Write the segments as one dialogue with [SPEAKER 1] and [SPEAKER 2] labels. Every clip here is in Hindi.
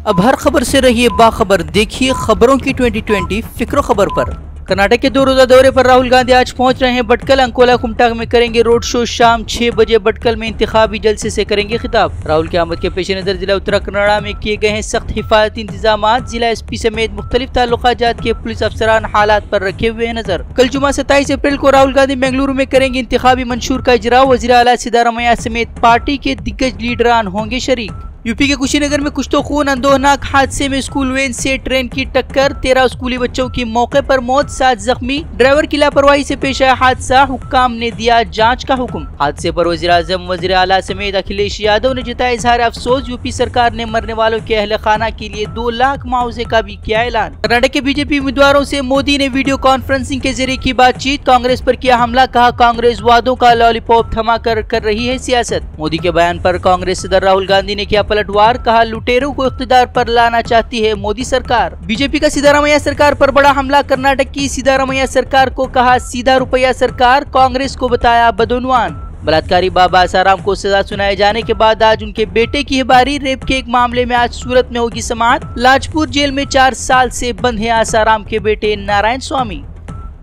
[SPEAKER 1] अब हर खबर से रहिए बाखबर, देखिए खबरों की 2020 फिक्रो खबर पर। कर्नाटक के 2 रोजा दौरे पर राहुल गांधी आज पहुंच रहे हैं बटकल। अंकोला कुमटा में करेंगे रोड शो। शाम 6 बजे बटकल में इंतखाबी जलसे से करेंगे खिताब। राहुल की आमद के पेश नजर जिला उत्तरा कन्नड़ा में किए गए हैं सख्त हिफाजती इंतजाम। जिला एसपी समेत मुख्तलिफ ताल्लुकात के पुलिस अफसरान हालात पर रखे हुए हैं नजर। कल जुमा 27 अप्रैल को राहुल गांधी बेंगलुरु में करेंगे इंतखाबी मंशूर का इजरा। वज़ीर आला सिद्धारमैया समेत पार्टी के दिग्गज लीडरान होंगे शरीक। यूपी के कुशीनगर में कुछ तो खून, अंदोहनाक हादसे में स्कूल वैन से ट्रेन की टक्कर, 13 स्कूली बच्चों की मौके पर मौत, 7 जख्मी। ड्राइवर की लापरवाही से पेश आया हादसा, हुक्काम ने दिया जांच का हुक्म। हादसे पर वज़ीर आज़म, वज़ीर आला समेत अखिलेश यादव ने जताया इजहार अफसोस। यूपी सरकार ने मरने वालों के अहल खाना के लिए 2 लाख मुआवजे का भी किया ऐलान। कर्नाटक के बीजेपी उम्मीदवारों से मोदी ने वीडियो कॉन्फ्रेंसिंग के जरिए की बातचीत। कांग्रेस पर किया हमला, कहा कांग्रेस वादों का लॉलीपॉप थमा कर रही है सियासत। मोदी के बयान पर कांग्रेस सदर राहुल गांधी ने किया पलटवार, कहा लुटेरों को इख्तिदार पर लाना चाहती है मोदी सरकार। बीजेपी का सिद्धारमैया सरकार पर बड़ा हमला। कर्नाटक की सिद्धारमैया सरकार को कहा सीधा रुपया सरकार, कांग्रेस को बताया बदउनवान। बलात्कारी बाबा आसाराम को सजा सुनाए जाने के बाद आज उनके बेटे की बारी। रेप के एक मामले में आज सूरत में होगी समाअत। लाजपुर जेल में 4 साल से बंद है आसाराम के बेटे नारायण स्वामी।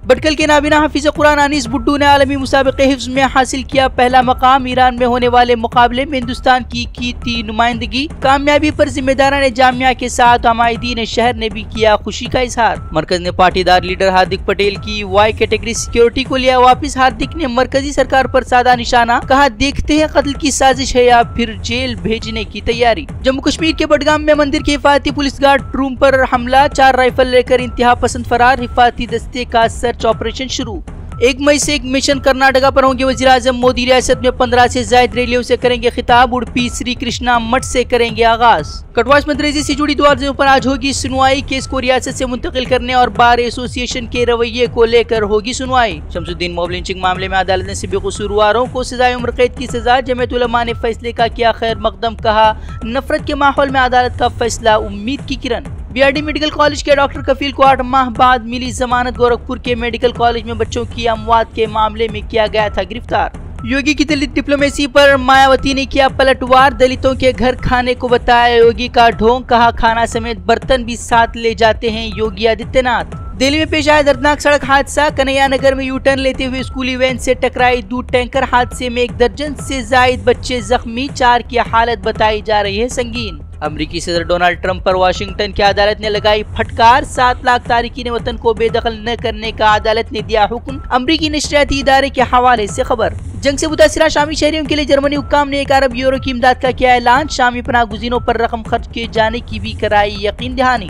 [SPEAKER 1] बटकल के नाबीना हाफिज कुरान अनीस बुड्डू ने आलमी मुसाबिक़े हिफ्ज़ में हासिल किया पहला मकाम। ईरान में होने वाले मुकाबले में हिंदुस्तान की थी नुमाइंदगी। कामयाबी पर जिम्मेदारान जामिया के साथ अमायदीन शहर ने भी किया खुशी का इजहार। मरकज ने पाटीदार लीडर हार्दिक पटेल की वाई कैटेगरी सिक्योरिटी को लिया वापिस। हार्दिक ने मरकजी सरकार पर साधा निशाना, कहा देखते हैं कत्ल की साजिश है या फिर जेल भेजने की तैयारी। जम्मू कश्मीर के बडगाम में मंदिर के हिफाजती पुलिस गार्ड रूम पर हमला, 4 राइफल लेकर इंतहा पसंद फरार। हिफाजती दस्ते का ऑपरेशन शुरू। 1 मई से एक मिशन कर्नाटका पर होंगे वज़ीर आज़म मोदी। रियासत में 15 से ज्यादा रैलियों से करेंगे खिताब। उडुपी श्री कृष्णा मठ से करेंगे आगाज। कटवास मदरसे से जुड़ी 2 अर्जियों पर आज होगी सुनवाई। केस को रियासत से मुंतकिल करने और बार एसोसिएशन के रवैये को लेकर होगी सुनवाई। शमसुद्दीन मॉब लिंचिंग मामले में अदालत ने सभी कसूरवारों को सजाए उम्र कैद की सजा। जमीयत उलमा ने फैसले का किया खैर मकदम, कहा नफरत के माहौल में अदालत का फैसला उम्मीद की किरण। बीआरडी मेडिकल कॉलेज के डॉक्टर कफील को 8 माह बाद मिली जमानत। गोरखपुर के मेडिकल कॉलेज में बच्चों की अमवात के मामले में किया गया था गिरफ्तार। योगी की दलित डिप्लोमेसी पर मायावती ने किया पलटवार। दलितों के घर खाने को बताया योगी का ढोंग, कहा खाना समेत बर्तन भी साथ ले जाते हैं योगी आदित्यनाथ। दिल्ली में पेश आया दर्दनाक सड़क हादसा। कन्हैया नगर में यू टर्न लेते हुए स्कूली वैन से टकराई दूध टैंकर। हादसे में 1 दर्जन से जायद बच्चे जख्मी, 4 की हालत बताई जा रही है संगीन। अमेरिकी सदर डोनाल्ड ट्रंप पर वाशिंगटन की अदालत ने लगाई फटकार। 7 लाख तारिकीन वतन को बेदखल न करने का अदालत ने दिया हुक्म। अमेरिकी नशरियाती इदारे के हवाले से खबर। जंग से मुतासिरा शामी शहरियों के लिए जर्मनी हुक्काम ने 1 अरब यूरो की इमदाद का किया ऐलान। शामी पनाह गुज़ीनों पर रकम खर्च किए जाने की भी कराई यकीन दहानी।